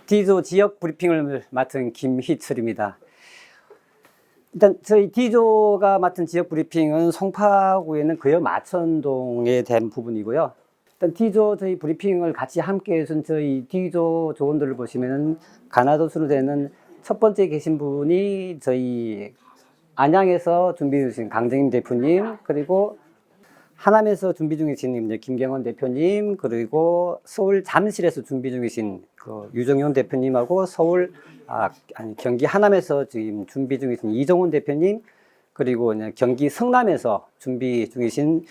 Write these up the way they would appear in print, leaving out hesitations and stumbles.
D조 지역 브리핑을 맡은 김희철입니다. 일단 저희 D조가 맡은 지역 브리핑은 송파구에는 그여 마천동에 대한 부분이고요. 일단 D조 저희 브리핑을 같이 함께 해준 저희 D조 조원들을 보시면은 가나도수로 되는 첫 번째 계신 분이 저희 안양에서 준비 중이신 강정임 대표님, 그리고 하남에서 준비 중이신 김경원 대표님, 그리고 서울 잠실에서 준비 중이신 그 유정현 대표님하고 경기 하남에서 지금 준비 중이신 이정훈 대표님, 그리고 경기 성남에서 준비 중이신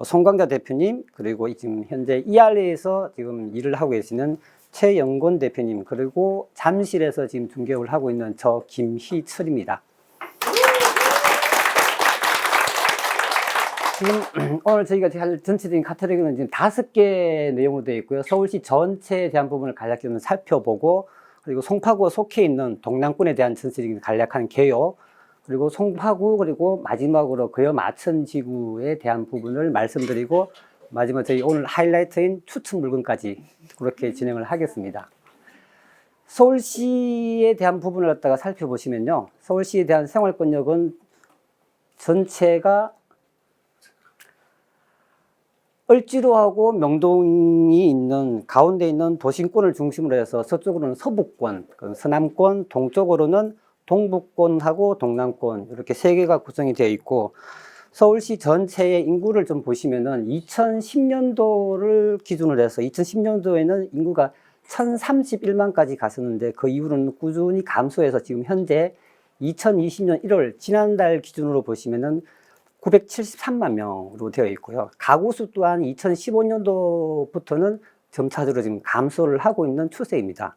송광자 대표님, 그리고 지금 현재 ERA에서 지금 일을 하고 계시는 최영곤 대표님, 그리고 잠실에서 지금 중개업을 하고 있는 저 김희철입니다. 지금 오늘 저희가 할 전체적인 카테고리는 지금 5개 내용으로 되어 있고요. 서울시 전체에 대한 부분을 간략히 살펴보고, 그리고 송파구가 속해 있는 동남권에 대한 전체적인 간략한 개요, 그리고 송파구, 그리고 마지막으로 그여 마천지구에 대한 부분을 말씀드리고, 마지막 저희 오늘 하이라이트인 추측 물건까지 그렇게 진행을 하겠습니다. 서울시에 대한 부분을 갖다가 살펴보시면요, 서울시에 대한 생활권역은 전체가 을지로하고 명동이 있는 가운데 있는 도심권을 중심으로 해서 서쪽으로는 서북권, 서남권, 동쪽으로는 동북권하고 동남권, 이렇게 3개가 구성이 되어 있고, 서울시 전체의 인구를 좀 보시면은 2010년도를 기준으로 해서 2010년도에는 인구가 1031만까지 갔었는데, 그 이후로는 꾸준히 감소해서 지금 현재 2020년 1월 지난달 기준으로 보시면은 973만 명으로 되어 있고요. 가구 수 또한 2015년도부터는 점차적으로 지금 감소를 하고 있는 추세입니다.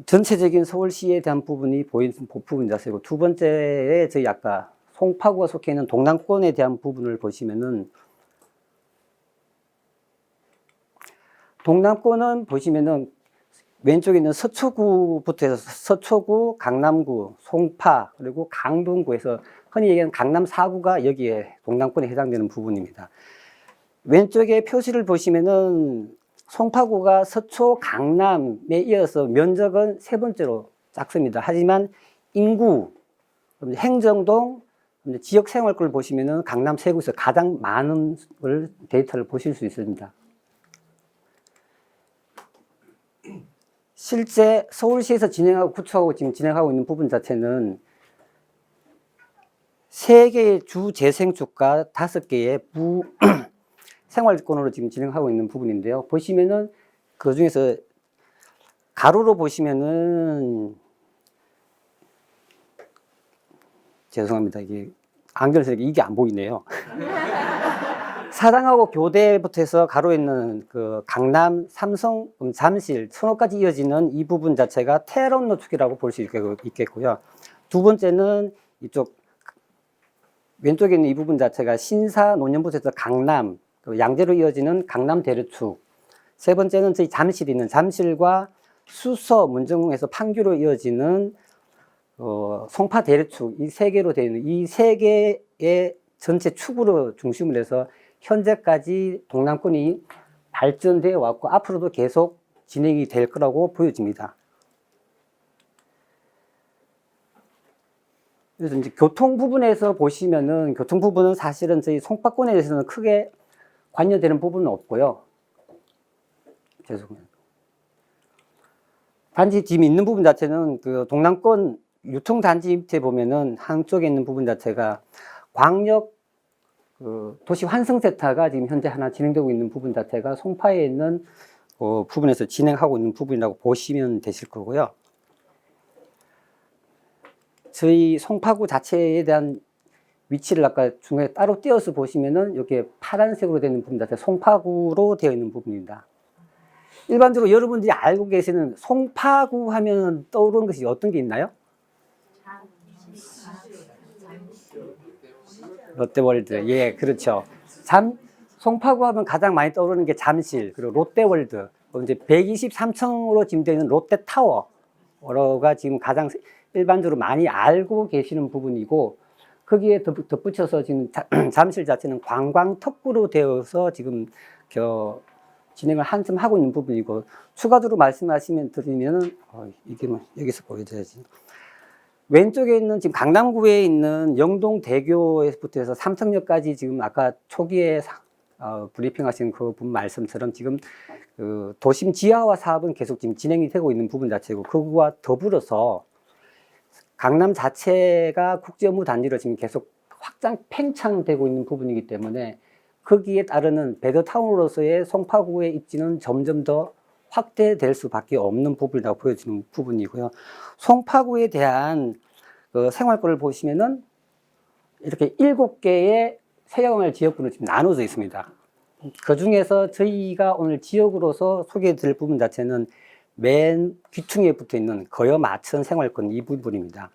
전체적인 서울시에 대한 부분이 보이는 부분 자세고, 두 번째에 저희 아까 송파구가 속해 있는 동남권에 대한 부분을 보시면은, 동남권은 보시면은 왼쪽에 있는 서초구부터 해서 서초구, 강남구, 송파, 그리고 강동구에서 흔히 얘기하는 강남 4구가 여기에 동남권에 해당되는 부분입니다. 왼쪽에 표시를 보시면은 송파구가 서초, 강남에 이어서 면적은 3번째로 작습니다. 하지만 인구, 행정동, 지역 생활권을 보시면은 강남 3구에서 가장 많은 데이터를 보실 수 있습니다. 실제 서울시에서 진행하고 구축하고 지금 진행하고 있는 부분 자체는 3개의 주 재생축과 5개의 부 생활권으로 지금 진행하고 있는 부분인데요. 보시면은 그 중에서 가로로 보시면은, 죄송합니다. 이게 안경을 쓰니까 이게 안 보이네요. 사당하고 교대부터 해서 가로에 있는 그 강남, 삼성, 잠실, 선호까지 이어지는 이 부분 자체가 테런 노축이라고 볼 수 있겠고요. 두 번째는 이쪽 왼쪽에 있는 이 부분 자체가 신사, 논현부터 해서 강남, 양재로 이어지는 강남 대류축. 세 번째는 저희 잠실이 있는 잠실과 수서, 문정궁에서 판교로 이어지는 송파 대류축. 이 3개로 되어 있는 이 3개의 전체 축으로 중심을 해서 현재까지 동남권이 발전되어 왔고 앞으로도 계속 진행이 될 거라고 보여집니다. 그래서 이제 교통 부분에서 보시면은, 교통 부분은 사실은 저희 송파권에 대해서는 크게 관여되는 부분은 없고요. 죄송해요. 단지 지금 있는 부분 자체는 그 동남권 유통단지 밑에 보면은 한쪽에 있는 부분 자체가 광역 도시 환승센터가 지금 현재 하나 진행되고 있는 부분 자체가 송파에 있는 부분에서 진행하고 있는 부분이라고 보시면 되실 거고요. 저희 송파구 자체에 대한 위치를 아까 중간에 따로 띄어서 보시면은 이렇게 파란색으로 되는 부분 자체 송파구로 되어 있는 부분입니다. 일반적으로 여러분들이 알고 계시는 송파구 하면 떠오르는 것이 어떤 게 있나요? 롯데월드. 예, 그렇죠. 송파구 하면 가장 많이 떠오르는 게 잠실, 그리고 롯데월드. 이제 123층으로 지금 되어 있는 롯데타워가 지금 가장 일반적으로 많이 알고 계시는 부분이고, 거기에 덧붙여서 지금 잠실 자체는 관광 특구로 되어서 지금 진행을 한참 하고 있는 부분이고, 추가적으로 말씀하시면 드리면은 이게 뭐 여기서 보여줘야지. 왼쪽에 있는 지금 강남구에 있는 영동대교에서부터 해서 삼성역까지 지금 아까 초기에 브리핑하신 그 분 말씀처럼 지금 그 도심 지하화 사업은 계속 지금 진행이 되고 있는 부분 자체고, 그거와 더불어서 강남 자체가 국제업무단지로 지금 계속 확장 팽창되고 있는 부분이기 때문에 거기에 따르는 베더타운으로서의 송파구의 입지는 점점 더 확대될 수밖에 없는 부분이라고 보여지는 부분이고요. 송파구에 대한 그 생활권을 보시면은 이렇게 7개의 세경활 지역구로 지금 나눠져 있습니다. 그 중에서 저희가 오늘 지역으로서 소개해 드릴 부분 자체는 맨 귀퉁이에 붙어 있는 거여 마천 생활권 이 부분입니다.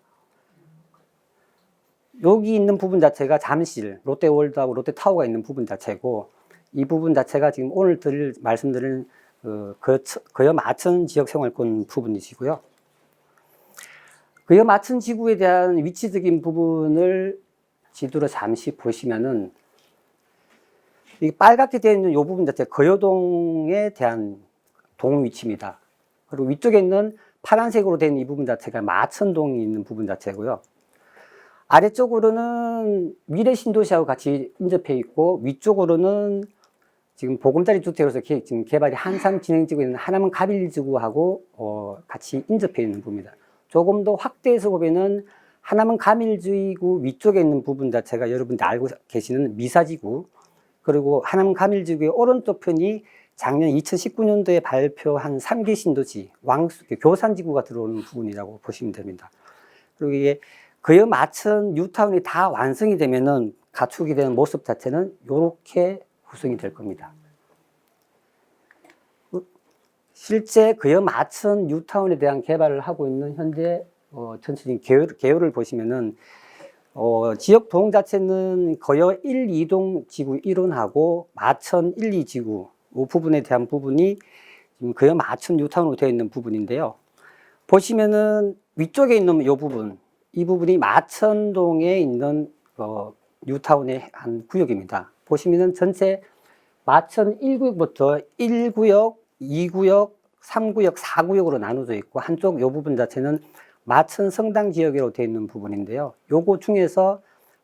여기 있는 부분 자체가 잠실, 롯데월드하고 롯데타워가 있는 부분 자체고, 이 부분 자체가 지금 오늘 말씀드릴 거여 마천 지역 생활권 부분이시고요. 거여 마천 지구에 대한 위치적인 부분을 지도로 잠시 보시면은, 이 빨갛게 되어 있는 이 부분 자체 거여동에 대한 동 위치입니다. 그리고 위쪽에 있는 파란색으로 된 이 부분 자체가 마천동이 있는 부분 자체고요. 아래쪽으로는 미래신도시하고 같이 인접해 있고, 위쪽으로는 지금 보금자리 주택으로서 지금 개발이 한참 진행되고 있는 하남은 가밀지구하고 같이 인접해 있는 부분입니다. 조금 더 확대해서 보면은 하남은 가밀지구 위쪽에 있는 부분 자체가 여러분들 알고 계시는 미사지구, 그리고 하남은 가밀지구의 오른쪽 편이 작년 2019년도에 발표한 3기 신도시 교산지구가 들어오는 부분이라고 보시면 됩니다. 그리고 이게 거여 마천 뉴타운이 다 완성이 되면은 가축이 되는 모습 자체는 이렇게 구성이 될 겁니다. 실제 거여 마천 뉴타운에 대한 개발을 하고 있는 현재 전체적인 개요를 보시면은 지역 동 자체는 거여 1, 2동 지구 1호하고 마천 1, 2지구 이 부분에 대한 부분이 지금 거여 마천 뉴타운으로 되어 있는 부분인데요. 보시면은 위쪽에 있는 이 부분, 이 부분이 마천동에 있는 뉴타운의 한 구역입니다. 보시면은 전체 마천 1구역부터 1구역, 2구역, 3구역, 4구역으로 나눠져 있고, 한쪽 이 부분 자체는 마천 성당 지역으로 되어 있는 부분인데요. 요거 중에서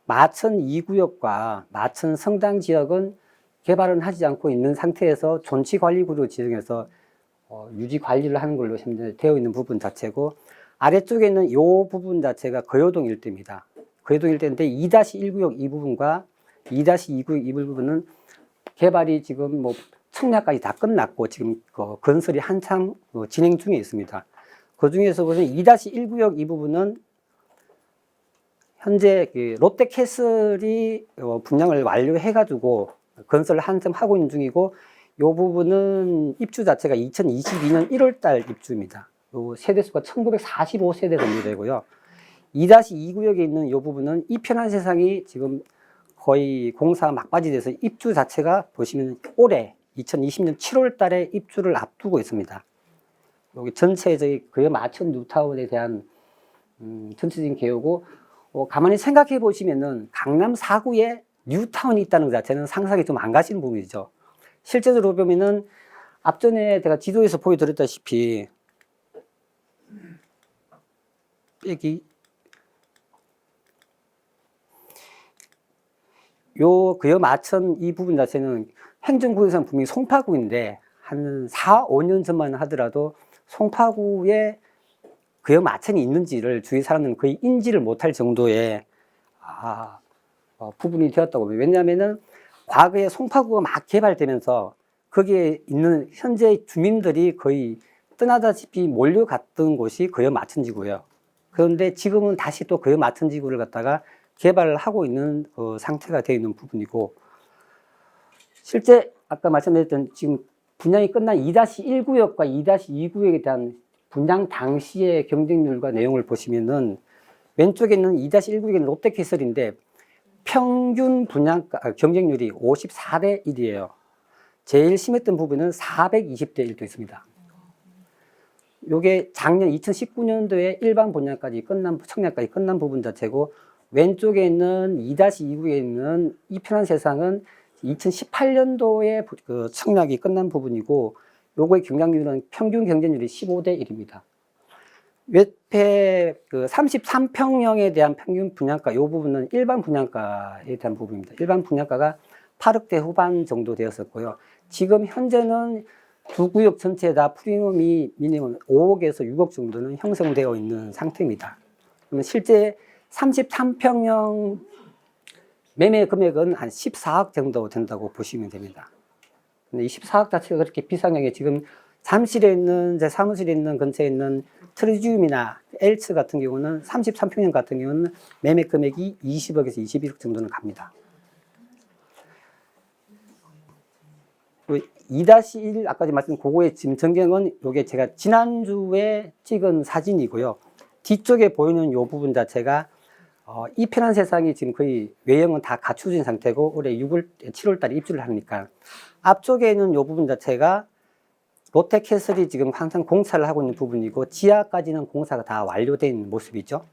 마천 2구역과 마천 성당 지역은 개발은 하지 않고 있는 상태에서 존치관리구로 지정해서 유지 관리를 하는 걸로 현재 되어 있는 부분 자체고, 아래쪽에 있는 이 부분 자체가 거여동 일대입니다. 거여동 일대인데 2-1구역 이 부분과 2-2구역 이 부분은 개발이 지금 뭐 청약까지 다 끝났고 지금 건설이 한참 진행 중에 있습니다. 그 중에서 보시면 2-1구역 이 부분은 현재 롯데캐슬이 분양을 완료해가지고 건설을 한참 하고 있는 중이고, 이 부분은 입주 자체가 2022년 1월달 입주입니다. 세대수가 1945세대 정도 되고요. 2-2구역에 있는 이 부분은 이편한 세상이 지금 거의 공사 막바지 돼서 입주 자체가 보시면 올해 2020년 7월 달에 입주를 앞두고 있습니다. 여기 전체적인 거여 마천 뉴타운에 대한 전체적인 개요고, 가만히 생각해 보시면은 강남 4구에 뉴타운이 있다는 것 자체는 상상이 좀 안 가시는 부분이죠. 실제로 보면은 앞전에 제가 지도에서 보여드렸다시피 여기 요 거여 마천 이 부분 자체는 행정구에서는 분명히 송파구인데 한 4-5년 전만 하더라도 송파구에 거여 마천이 있는지를 주위 사람들은 거의 인지를 못할 정도의 부분이 되었다고. 왜냐하면은 과거에 송파구가 막 개발되면서 거기에 있는 현재 주민들이 거의 떠나다시피 몰려갔던 곳이 거여 마천지구예요. 그런데 지금은 다시 또 거여 마천지구를 갖다가 개발을 하고 있는 상태가 되어 있는 부분이고, 실제 아까 말씀드렸던 지금 분양이 끝난 2-1구역과 2-2구역에 대한 분양 당시의 경쟁률과 내용을 보시면은 왼쪽에 있는 2-1구역은 롯데캐슬인데 평균 분양가 경쟁률이 54대 1이에요. 제일 심했던 부분은 420대 1도 있습니다. 요게 작년 2019년도에 일반 분양까지 청약까지 끝난 부분 자체고, 왼쪽에 있는 2-2구에 있는 이편한 세상은 2018년도에 그 청약이 끝난 부분이고, 요거의 경쟁률은 평균 경쟁률이 15대 1입니다. 옆에 그 33평형에 대한 평균 분양가, 요 부분은 일반 분양가에 대한 부분입니다. 일반 분양가가 8억대 후반 정도 되었었고요. 지금 현재는 두 구역 전체에 다 프리미엄이 미니멈 5억에서 6억 정도는 형성되어 있는 상태입니다. 그러면 실제 33평형 매매 금액은 한 14억 정도 된다고 보시면 됩니다. 근데 이 14억 자체가 그렇게 비싼 게 지금 잠실에 있는, 제 사무실에 있는 근처에 있는 트리지움이나 엘츠 같은 경우는 33평형 같은 경우는 매매 금액이 20억에서 21억 정도는 갑니다. 2-1 아까 말씀드린 그거의 지금 전경은 요게 제가 지난주에 찍은 사진이고요. 뒤쪽에 보이는 요 부분 자체가 이 편한 세상이 지금 거의 외형은 다 갖춰진 상태고 올해 7월 달에 입주를 하니까 앞쪽에 있는 요 부분 자체가 롯데캐슬이 지금 항상 공사를 하고 있는 부분이고 지하까지는 공사가 다 완료된 있는 모습이죠.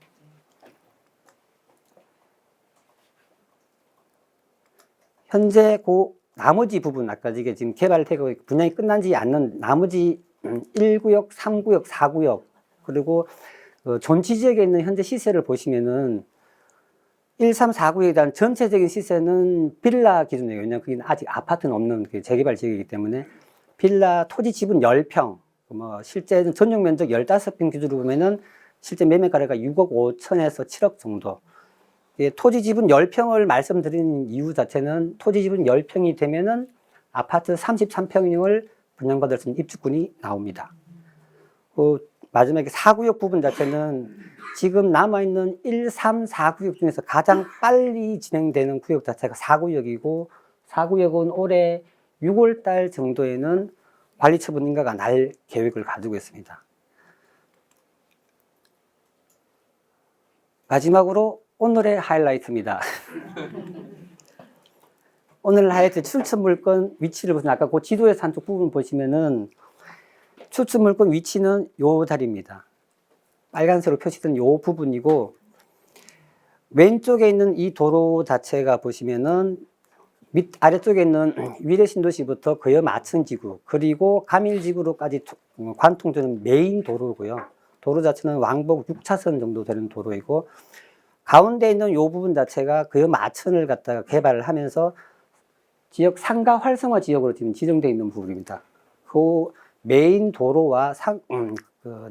현재 그 나머지 부분, 아까 이게 지금 개발되고 분양이 끝나지 않는 나머지 1구역, 3구역, 4구역, 그리고 존치 지역에 있는 현재 시세를 보시면은 1, 3, 4구역에 대한 전체적인 시세는 빌라 기준이에요. 왜냐하면 그게 아직 아파트는 없는 재개발 지역이기 때문에 빌라 토지 지분 10평, 뭐 실제 전용 면적 15평 기준으로 보면은 실제 매매가래가 6억 5천에서 7억 정도. 토지 지분 10평을 말씀드리는 이유 자체는 토지 지분 10평이 되면은 아파트 33평을 분양받을 수 있는 입주권이 나옵니다. 마지막에 4구역 부분 자체는 지금 남아있는 1, 3, 4구역 중에서 가장 빨리 진행되는 구역 자체가 4구역이고 4구역은 올해 6월 달 정도에는 관리처분 인가가 날 계획을 가지고 있습니다. 마지막으로 오늘의 하이라이트입니다. 오늘 하이라이트 추천 물건 위치를 보시면 아까 그 지도에서 한쪽 부분 보시면은 추천 물건 위치는 요 자리입니다. 빨간색으로 표시된 요 부분이고 왼쪽에 있는 이 도로 자체가 보시면은 아래쪽에 있는 위례신도시부터 거여 마천지구 그리고 가밀지구로까지 관통되는 메인 도로고요. 도로 자체는 왕복 6차선 정도 되는 도로이고 가운데 있는 이 부분 자체가 거여 마천을 갖다가 개발을 하면서 지역 상가 활성화 지역으로 지금 지정되어 있는 부분입니다. 그 메인 도로와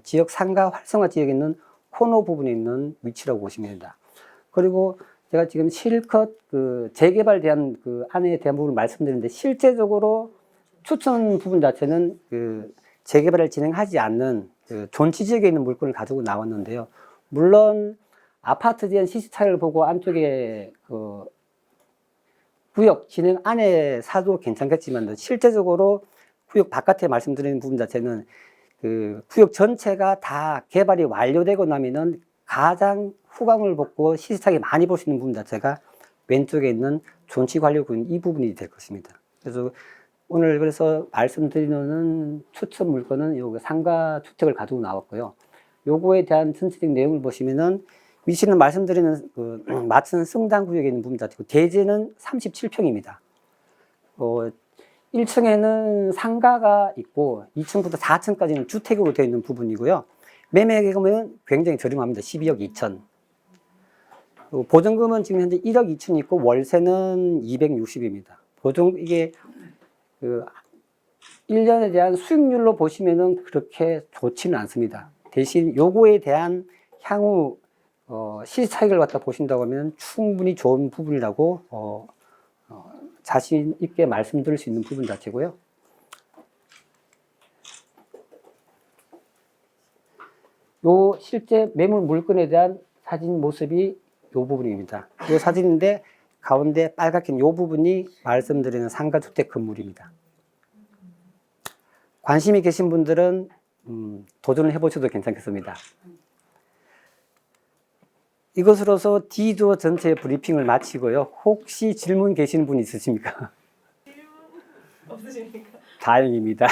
지역 상가 활성화 지역에 있는 코너 부분에 있는 위치라고 보시면 됩니다. 그리고 제가 지금 실컷 재개발에 대한 안에 대한 부분을 말씀드리는데 실제적으로 추천 부분 자체는 재개발을 진행하지 않는 존치 지역에 있는 물건을 가지고 나왔는데요. 물론 아파트에 대한 시세 차이를 보고 안쪽에 구역 진행 안에 사도 괜찮겠지만 실제적으로 구역 바깥에 말씀드리는 부분 자체는 구역 전체가 다 개발이 완료되고 나면은 가장 후광을 벗고 시세 차익이 많이 볼 수 있는 부분 자체가 왼쪽에 있는 존치관리구역 이 부분이 될 것입니다. 그래서 오늘 그래서 말씀드리는 추천 물건은 요 상가 주택을 가지고 나왔고요. 요거에 대한 전체적인 내용을 보시면은 위치는 말씀드리는 마천 성당구역에 있는 부분 자체고 대지는 37평입니다. 1층에는 상가가 있고 2층부터 4층까지는 주택으로 되어 있는 부분이고요. 매매 계획은 굉장히 저렴합니다. 12억 2천. 보증금은 지금 현재 1억 2천 있고 월세는 260입니다. 이게 1년에 대한 수익률로 보시면은 그렇게 좋지는 않습니다. 대신 요거에 대한 향후 시세 차익을 갖다 보신다고 하면 충분히 좋은 부분이라고 자신 있게 말씀드릴 수 있는 부분 자체고요. 요 실제 매물 물건에 대한 사진 모습이 요 부분입니다. 요 사진인데 가운데 빨갛게 요 부분이 말씀드리는 상가주택 건물입니다. 관심이 계신 분들은 도전을 해보셔도 괜찮겠습니다. 이것으로서 D조 전체 브리핑을 마치고요. 혹시 질문 계시는 분 있으십니까? 질문 없으십니까? 다행입니다.